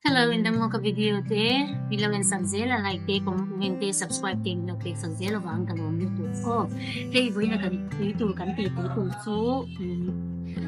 Hello, indang mo ka video te. Bilawin sa zela like te kung hindi subscribe te no te sa zela wang kan mo YouTube. Oh, hey boy na kan YouTube kan ti tu su.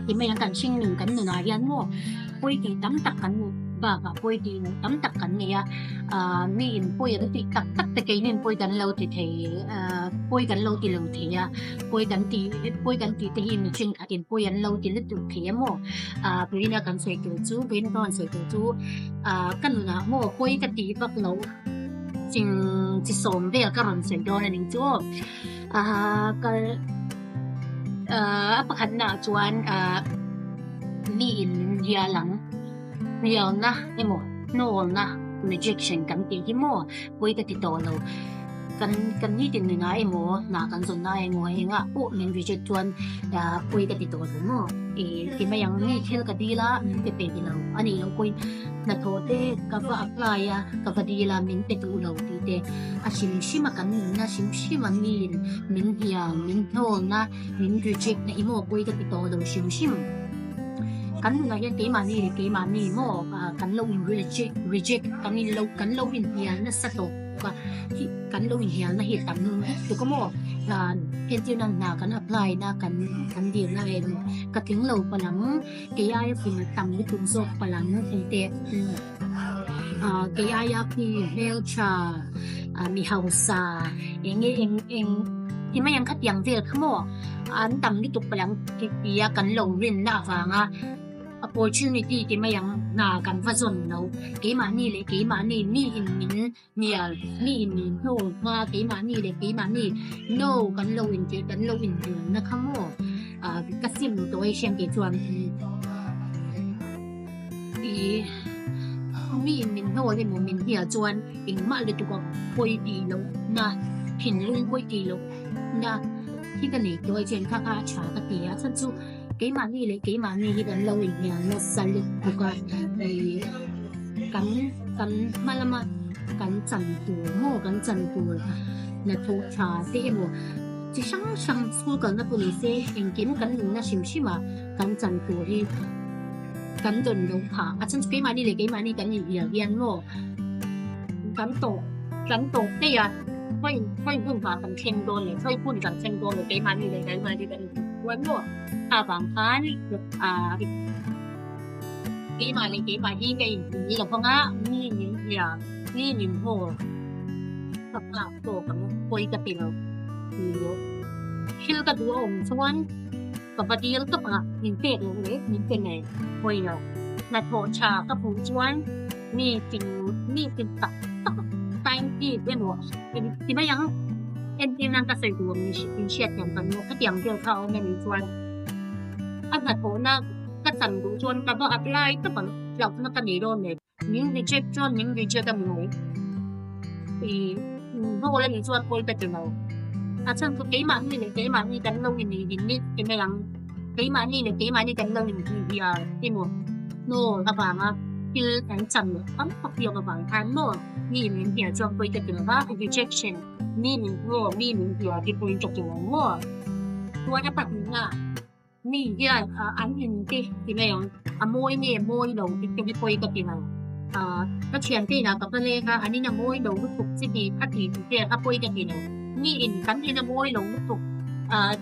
Thì mấy kan chinh mình kan na yan mo. Boy ti tam tak kan ba ka boy ti tam tak kan niya. Mi in boy ti tak tak te kay nin boy kan lâu ti thầy boy kan lâu ti lâu thầy ya. Boy kan ti te hin ching atin boy kan lâu ti lit tu thầy mo. Vì na kan soi tu chú, vì na kan soi tu chú. Kan na mo boy ka ti bak lâu. Ching ti som ve ka ron soi do na ning chú. Ka apakhan na chuan mi in ya lang real na emo no na rejection kan ti hi mo boy ka ti to lo kan ni tin nga emo na kan son na emo nga o ning reject chuan boy ka ti to lo mo ti mayang ni thil ka di la min pe pe di lo ani lo koi na tho te ka va apply ka va di la min pe tu lo ti te a sim shima kan na sim shima min hiya min tho na min reject na emo boy ka ti to lo sim shim kan na yan kay mani mo kan lo in reject kan lo in hiya na sa to kan lo in hiya na hitam no to ko mo enti na kan apply na kan di na en kating lo pa lang kay ay fin tam ni tum so pa lang te kay ay pi helcha mi hausa eng ti mayang khat yang vel khamo an tam ni tu pa lang kiya kan lo rin na fa nga opportunity ti mayang na kan fa zon no ke ma ni le ke ma ni mi in min nia mi in min ho ma ke ma ni le ke ma ni no kan lo in ti kan lo in ti na khamo ka sim to ai shem ke chuan mi in min ho le mo min hia chuan ing ma le tu ko poi ti lo na hin lung poi ti lo na ki ka ni to ai chen kha cha ka ti ya chan chu cái mà ni lấy cái mà ni thì gần lâu thì nó sẵn được của cắn malama cắn chăn tủ mò cắn chăn tủ là thô trà thế mà chỉ sáng số cắn nó bự xe em kiếm cắn lưng nó xìm mà cắn chăn tủ thì cắn tuần đâu thả chân cái mà ni lấy cái mà ni cắn gì yên mò cắn tổ đây phải phương pháp cắn thêm đôi này phải phun cắn thêm đôi cái mà ni lấy cái mà ni cắn quấn mò bảng phá cái mà đi cái gì là không á ni nhìn hồ tập làm tổ cầm quay cái tiền rồi khi cái đũa ôm xuống và bắt đi cái bảng nhìn tiền này quay rồi là thổ trà cái phủ xuống ni tiền tập tay đi bên hồ thì mấy yang em tiên năng cái sợi đũa mình xét nhầm cái cái tiền tiêu thao này mình xuống anh thật khổ na các sản đủ chuan các bạn apply các bạn lọc nó cái gì đâu này những reject chuan những reject cái mình thì vô lên chuan coi cái chuyện nào chân cái mạng như này cái mạng như đánh lâu như cái này rằng cái mạng như này đánh lâu như thì thì một no các bạn khi đánh chậm ấm hoặc điều các bạn ăn no như mình hiểu chuan coi cái chuyện đó rejection như mình hiểu cái point chụp chuyện đóตัวจะปัดหน้านี่ที่อันยินที่ไม่ยอมมวยเนี่ยมวยเราที่ไปคุยกับที่นั่นก็เชียนที่นะกับเลยค่ะอันนี้นะมวยเราถูกสิ่งที่พัฒน์ที่เขาคุยกับที่นั่นนี่อินกันที่นะมวยเราถูก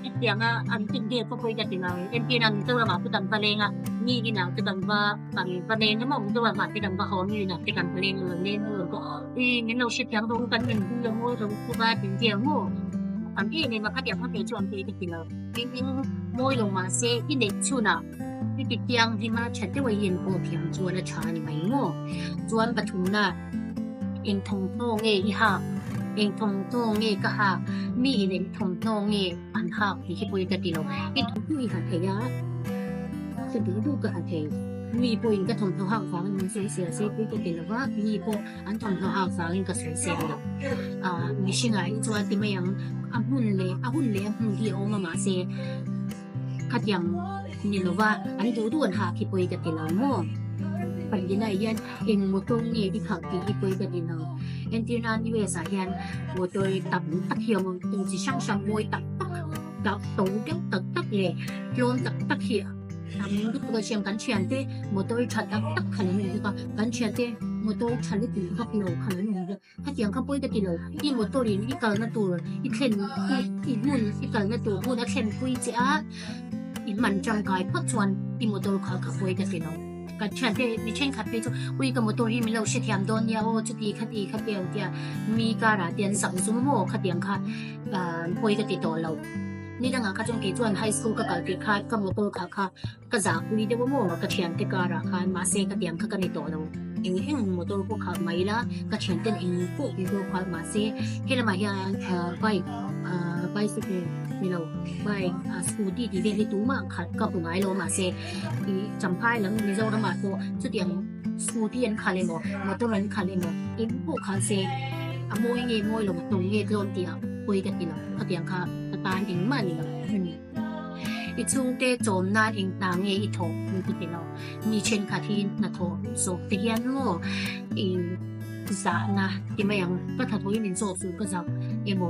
ที่เดียงอันที่เดียเขาคุยกับที่นั่นเอ็นที่นั่นตัวมาคือตันทะเลอ่ะนี่ที่นั่นคือตันว่าตันทะเลนั่นมันตัวมาที่ตันว่าเขานี่นะที่ตันทะเลเล่นก็งั้นเราเชื่อมตรงกันเป็นเรื่องมวยเราคือว่าเป็นเดียงมวยอันที่นี่มาพัฒน์พัฒน์ชวนคุยกับที่นั่นจริงมวยลงมาเสียที่เด็กชุน่ะที่ติดยังที่มาชัดที่ว่าเย็นโอเพียงจวนละชานี่ไหมง้อจวนปฐุมน่ะเองทงโตเงี้ยฮะเองทงโตเงี้ยก็ฮะมีเองทงโตเงี้ยอันฮะที่คุยกันดีเราไอ้ทุกที่หันเทียจะดูก็หันเทียมีพวกอินก็ทงโตห่างฟ้ามันเสียคุยกันดีแล้วว่ามีพวกอันทงโตห่างฟ้าอินก็เสียแล้วมีสิ่งอะไรจวนที่ไม่ยังหุ่นเลี้ยหุ่นที่โอมาเสียขัดยังนี่เราว่าอันดูอันหาที่ปุยกับที่เราโม่ปัญญาในยันเองมุตรงนี้ที่ขังที่ปุยกับที่เราเอ็นที่นั่นที่เวสายันมุตโดยตับตักเหี่ยวมันตัวที่ช่างมวยตักตูเกี่ยวตักเลยโยนตักเหี่ยว lúc tôi xem cắn chèn thế một tôi chặt đã tắt khẩn mình được cắn chèn thế một tôi chặt lấy từ góc lầu khẩn mình được các tiếng các bôi cái từ lầu đi một tôi đi cái nó tù đi khen đi buồn cái nó tù buồn đã khen quy chả đi mình trong cái phát chuẩn đi một tôi khó bôi cái từ lầu cái chèn thế đi trên khát bê cho quy cái một tôi đi mình lâu sẽ thèm đón nhau ô chút đi khát tiền kia mi cái là tiền sắm số mô khát tiền khát bôi cái từ lầuนี่ดังอาจจะจงกี่จวนไฮสคูลก็การที่ขาดก็มุ่งค่ะค่ะก็จะคุยเดี๋ยวว่ามั่วก็เชียนที่การะค่ะมาเสกก็เตรียมข้ากันในตัวเราเองมุ่งตัวพวกเขาไม่ละก็เชียนเต้นเองพวกที่พวกเขามาเสกให้เรามาอย่างไปสุดนี่เราไปสกูดี้ที่เรียนที่ตัวมาค่ะก็ปุ่มไอ้เรามาเสกที่จำพายหลังนี่เรามาตัวจุดเดียวสกูดี้อันขาเลยมั้งตัวนั้นขาเลยมั้งเองพวกเขาเสกมวยเงี้ยมวยลงตรงเงี้ยโดนเดียวคุยกันทีละก็เตรียมค่ะตาหิงมันนี่อีช่วงเตะโจมนาเองต่างเงี้ยอีทงมีที่เรามีเช่นค่ะที่นัทโตโซเทียนโมอีสานะที่ไม่ยังก็ถัดทุยมินโซซูก็จะเอโม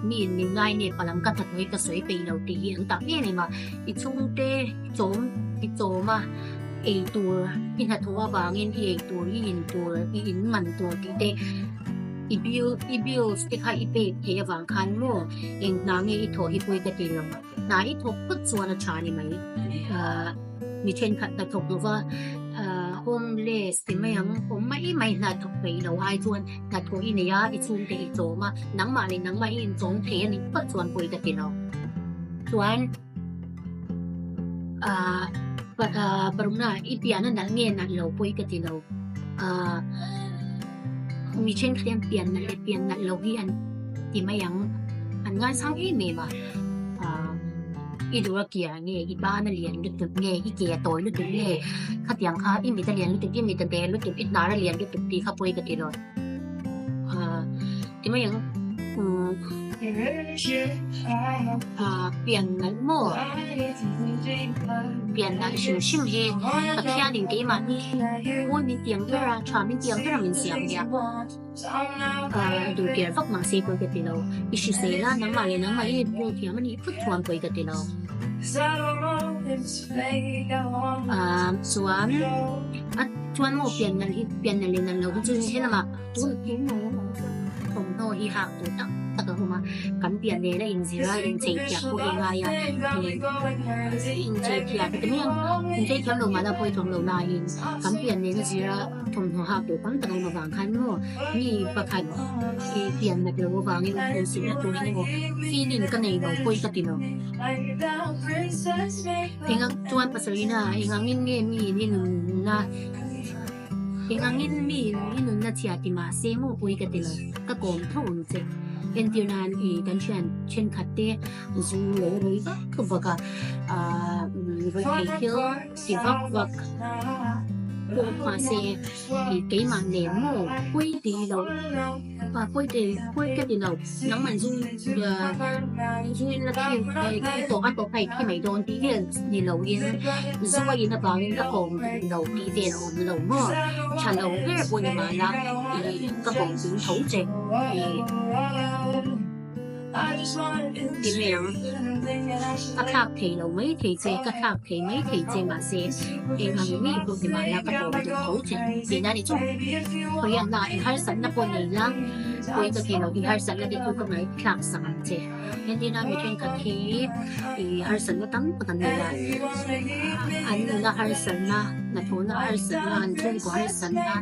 มีนิง่ายเนี่ยพลังกันถัดทุยก็สวยไปเราตีเห็นต่างเงี้ยนี่มาอีช่วงเตะโจมอีโจมาเอตัวอินถัดทุว่าบางเงี้ยเอตัวอินมันตัวที่เตะibiu stika ipe ke wang khan mo eng nange I tho hi pui ka ti lam na I tho put chuan a chani mai mi chen khat ta thok wa homeless ti mai ang mai na thok pe lo hai chuan na tho I ne ya I chung te I zo ma nang ma in chong the ni put chuan pui ka ti lo chuan parumna I pian na nge na lo pui ka ti loมีเช่นเปลี่ยนนั่นเราที่อันที่ไม่ยังอันงานสร้างเองเนี่ยมาอีดูว่าเกียร์เงี้ยอีบ้านนั่นเรียนลึกๆเงี้ยอีเกียร์โตลึกๆเงี้ยขัดยังค่ะอีมีแต่เรียนลึกๆมีแต่เรียนลึกๆอีน่าเรียนลึกๆตีขับไปกันตีเลยที่ไม่ยังเปลี่ยนนั่นโม่เปลี่ยนนั่นชิมเฮแต่แค่ดิ่งกี่มันว่ามีเตียงด้วยราชามีเตียงด้วยมีเสียงเนี่ยดูเกี่ยวกับมาซีกันตีเราอีชิเซล่าน้ำมาเลยน้ำมาอีดูเทียมันอีพุทธวันไปกันตีเราส่วนชวนโม่เปลี่ยนนั่นเลยนั่นเราก็จะเห็นมาตุ้นผมโตที่หักตัวตั้งแต่ก็มากันเปลี่ยนเลยแล้วอินซีร่าอินเจที่พวกเองไงอินเจที่แต่ไม่ยังอินเจที่ลงมาแล้วพอทงลงได้อินกันเปลี่ยนเลยก็ซีร่าทงหักตัวตั้งแต่ก็มาบางคันโม่มีประคันเปลี่ยนแบบเดียวบางอย่างเป็นสิ่งที่ตัวนี้โม่ฟีลิ่งกันเองเราคุยกันตีเราเองก็ชวนภาษาอีน่าเองก็งิ้งเงี้ยมีนี่หนึ่งนะเองก็งิ้งมีนี่หนึ่งนะเชียติมาเซโม่คุยกันตีเราก็โกงเท่านู้นเจ้เอ็นที่นั่นอีกันเช่นขัดเตะซูเลยก็บอกว่าวิธีเที่ยวสิวักพวกมาเซอีกี่มันเลี้ยงโม่คุยตีเราคุยกันตีเราน้ำมันซูแล้วตัวอันตัวไปที่ไม่โดนตีเรื่องนี่เราเองซูว่ายินบางยินก็โกงเราตีเดียวเราโม่ฉันเราเรียกว่าอย่างไรล่ะก็โกงถึงถูกเจ็บที่ไม่ยังก็ขาดเทเราไม่เทเจก็ขาดเทไม่เทเจมาเสียเองทำนี่ตัวที่มาแล้วก็โดนถูกเจ็บสิ่งนั้นนี่จุ๊บพยายามหน่อยให้สันนับวันนี้ละคุยกับที่เราที่ให้สันแล้วที่คุยกับไหนคลางสังเจยันที่นั่นมีเพียงกับที่ให้สันก็ตั้งประกันเลยอันนี้นะให้สันนะนัทโทนะให้สันนะอันทุ่งก็ให้สันนะ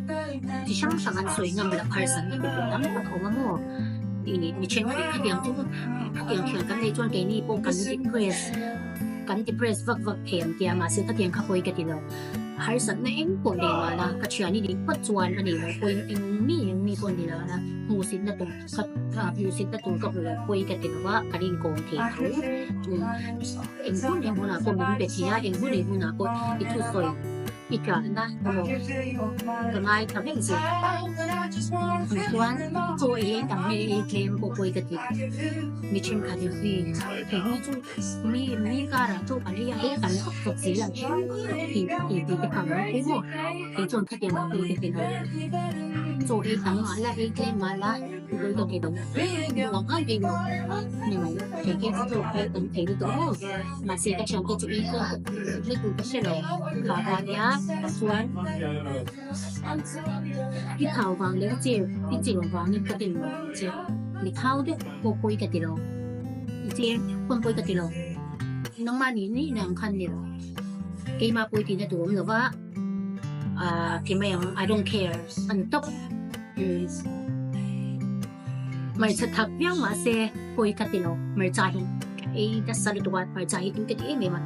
ที่ช่างสังอันสวยงามแบบให้สันที่เป็นตั้งประกันมาโม่มีเช่นว่าขยันทุกขยันเขียนกันในช่วงเกนี่โปกันที่เพรสวักเขียนเกียร์มาซื้อขยันขับไปกันทีเดียวให้สันในเอ็งคนเดียวนะกระเชียนี่ดีปัจจุบันอันนี้เลยคนเอ็งมีคนเดียวนะมูสินนะตรงกับมูสินนะตรงกับเลยคุยกันทีเดียวว่าการินโกงเทียนเขาเอ็งพูดเอ็งพูดนะคนมันเป็นที่นะเอ็งพูดเอ็งพูดนะคนอีทุกคน อีกอย่างนะก็ง่ายทำให้สิส่วนตัวเองต่างมีเคลมปกติกันมีเช่นกันที่ถึงมีการตัวอะไรอย่างเงี้ยกันตกสีหลังที่ทำให้หมดที่จนที่เดียวคือที่เราตัวเองต่างมาแล้วเองเคลมมาแล้วโดยตัวเองเราก็เองนี่มันเองก็ตัวเองเองตัวมาเสียกับฉันก็จะอีกไม่ถูกก็ใช่หรอขาดเนี่ยส่วนที่เขาฟังแล้วเจ็บที่จริงฟังนี่ก็เป็นเจ็บนี่เขาด้วยโกยกันติโลเจ็บคนโกยกันติโลน้องมานี่นางคันเดียวเกมาโกยตินะตัวหรือว่าที่ไม่ยัง I don't care อันตบไม่จะทักยังมาเสียโกยกันติโลไม่ใจไอ้ดัชนีตัวไม่ใจดูกันเองไหม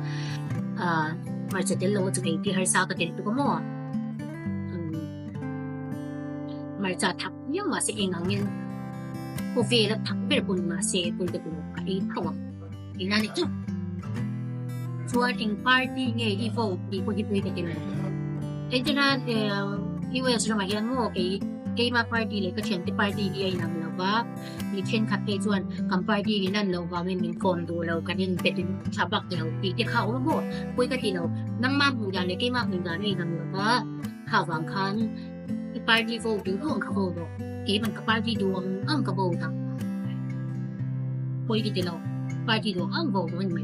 มาจะเดินโลจะไปที่หาสาวกันเดินตัวมั่วมาจะทักยังมาเสียเองอันนี้โควิดแล้วทักเป็นคนมาเสียคนจะเป็นไอ้ตัวไอ้นั่นนี่จุดส่วนอิงปาร์ตี้ไงอีโฟอีคนที่ไปกันเดินไอ้เจ้านั่นอีเวสเรามาเห็นมั่วไอ้มาปาร์ตี้เลยก็เช่นที่ปาร์ตี้ไอ้นั่นเราว่ามีเช่นขัดไปส่วนคำปาร์ตี้นั่นเราว่าไม่มีคนดูเรากันยังเป็นชาวบ้านเราที่เขาว่ามั่วคุยกันที่เรานั่งมาหูยานเลยกี่มาหูยานนี่นั่นเราว่าข่าวบางครั้งที่ปาร์ตี้โฟดูดวงเขาบอกกี่มันกับปาร์ตี้ดวงกับโบทั้งคุยกันที่เราปาร์ตี้ดวงโบมันไม่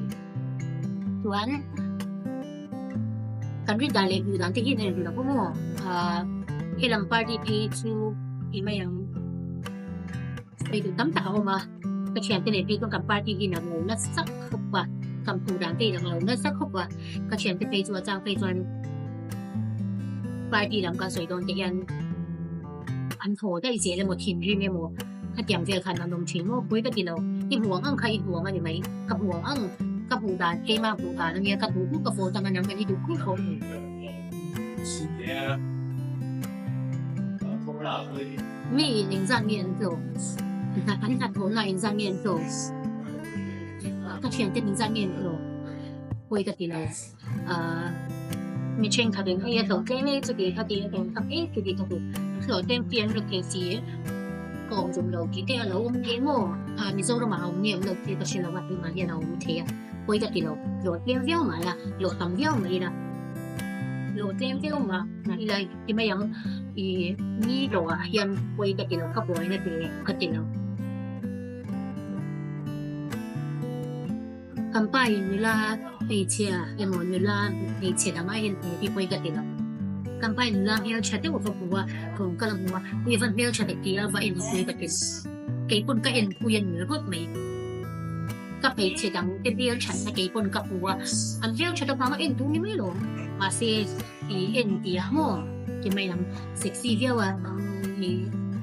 ส่วนการวิจารณ์เลยอยู่ด้านที่นี่เราก็มั่วที่ลำปาร์ตี้ที่ชูที่ไม่ยังไปดูตั้มตาออกมาก็เชียร์ที่เลยที่ก็กับปาร์ตี้ที่เราน่าสักขบว่ากับผู้ด่างที่เราน่าสักขบว่าก็เชียร์ที่ไปจัวจางไปจวนปาร์ตี้ลำการสวยโดนที่ยันอันโหได้เสียเลยหมดทีมที่ไม่หมดถ้าเตรียมเจอขันอารมณ์ชิงว่าคุยกันที่เราที่หัวใครหัวมันอยู่ไหมกับหัวกับผู้ด่างเกมาผู้ด่างเนี่ยกับผู้กับโฟตมันยังไม่ได้ดูคู่เขามีหนึ่ง上面走อันนี้ถัดโถหน่อย上面走ก็เขียนเป็น上面走คุยกันทีเลยมีเช่นเขาเป็นไอ้ตัวแค่ไม่จะเกี่ยวกับที่เป็นทำเองคือที่เขาเป็นเขาเต็มเปลี่ยนรูปเกสีก่อนจงเราคิดว่าเราไม่เก่งมั้งมีโซ่เรามาเอาเนี่ยเราที่ก็เชื่อว่าที่มาเนี่ยเราไม่เที่ยคุยกันทีเราโหลดเลี้ยงเลี้ยงมาละโหลดทำเลี้ยงมาละโหลดเลี้ยงเลี้ยงมาอะไรที่ไม่ยังนี่เรายังคุยกันที่เราก็บ่อยนะที่กันที่เราคำไปเวลาไปเชียร์ยังเวลาไปเชียร์ทำไมยังที่คุยกันที่เราคำไปเวลาเฮียชัดเจนว่าเขาบอกว่าผมก็ลังว่าคุยฟังเฮียชัดเจนที่เราว่าเอ็นคุยกันที่กี่คนก็เอ็นคุยกันเหนือพวกไม่ก็ไปเชียร์ดังเฮียชัดนะกี่คนก็บอกว่าอันเฮียชัดจะมาเอ็นตรงนี้ไม่หรอกมาเสียเอ็นที่ฮะที่ไม่ยังเซ็กซี่เวียว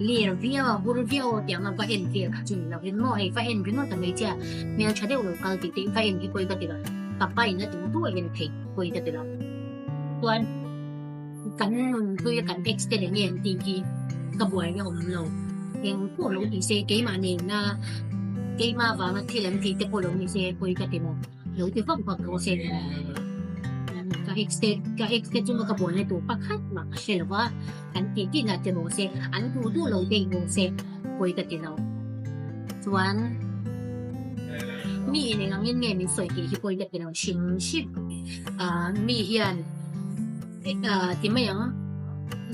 เลี้ยเวียวบูรเวียวเดี๋ยวมันก็เอ็นเวียวจริงเราเห็นมั่วไอ้ฟ้าเอ็นเป็นมั่วแต่ไม่ใช่เมียชัดเดียวเราการติดฟ้าเอ็นที่คุยกันติดละกลับไปนะถึงตัวเอ็นเพย์คุยกันติดละส่วนกันคุยกันเอ็กซ์เตอร์เนี่ยจริงๆกระบวยเนี่ยผมเราเองพวกเราที่เซกี่มาเนี่ยนะกี่มาว่ามาที่เล่นที่เด็กพวกเราที่เซคุยกันติดละเราที่ฟังพวกเราเซก็เอ็กซ์เตจุ่มกระบวนในตัวปักขัดมาเชื่อว่าอันที่น่าจะโมเสอันดูเราเด็กโมเสคุยกันที่เราส่วนมีในงานเงี้ยมีสวยที่คุยกันที่เราชิมชิบมีเฮียนที่ไม่ยัง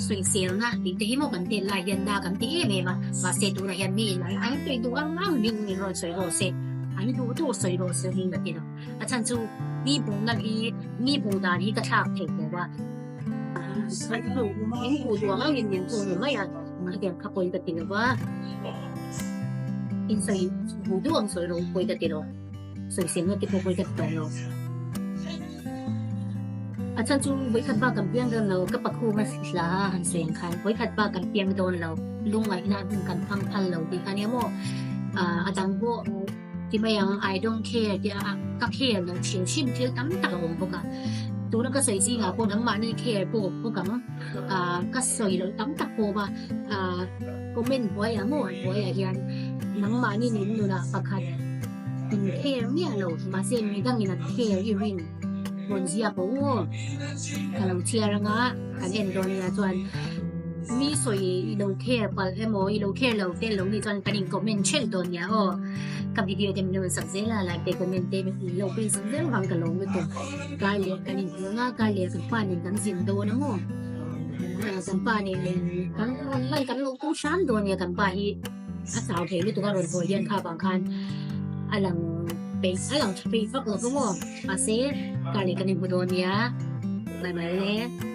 สวยเสียนะที่มันกันที่ลายยันดากันที่เมย์มาเสดูลายยันมีลายอันที่ดูอ้างวิ่งมีรอยสวยโรเสอันดูตัวสวยโรเสวิ่งกันที่เราอาจารย์จูนี่บุญนั่นนี่บุญดานี่ก็ชอบเห็นเลยว่านี่บุญดวงเราเย็นๆตัวหรือไม่อะมาเดี๋ยวขับไปกันติดว่าอินไซด์บุญดวงสวยลงไปกันติดสวยเสียงที่พอไปกันติดเราอาจารย์จูไว้ขัดบ้ากันเพียงเดินเราก็ปักคู่มาสิลาหันเสียงคันไว้ขัดบ้ากันเพียงโดนเราลุงไหลนานกันพังพันเราดีคันนี้ว่าอาจารย์ว่าที่ไม่ยัง I don't care ที่ก็ care นะเฉียวชิมเที่ยวตั้มตาผมพวกกันตัวนั้นก็ใส่ซีค่ะพวกนั้นมานี่ care พวกกันก็ใส่เลยตั้มตาพวกว่าก็เป็นหัวอย่างมั่วหัวอย่างยันนังมานี่นิ่มดูนะประคันเป็น care เนี่ยเรามาเซ็นไม่ตั้งนี่นะ care อีวิน bonzia po kalau tiara nga kan en don ya chuan mi soi lo khe pal emo i lo khe lo te lo ni chuan kanin comment chel don ya o ka video dem no sak zela la te comment te lo pe sang del hang ka lo ngi to ka le kanin nga ka le kan pa ni kan zin do na mo kan pa ni kan lai kan lo ku shan don ya kan pa hi a saw the lu to ka ron ho yen kha bang khan alang Facebook lo ko mo ase ka le kanin bu don ya mai mai le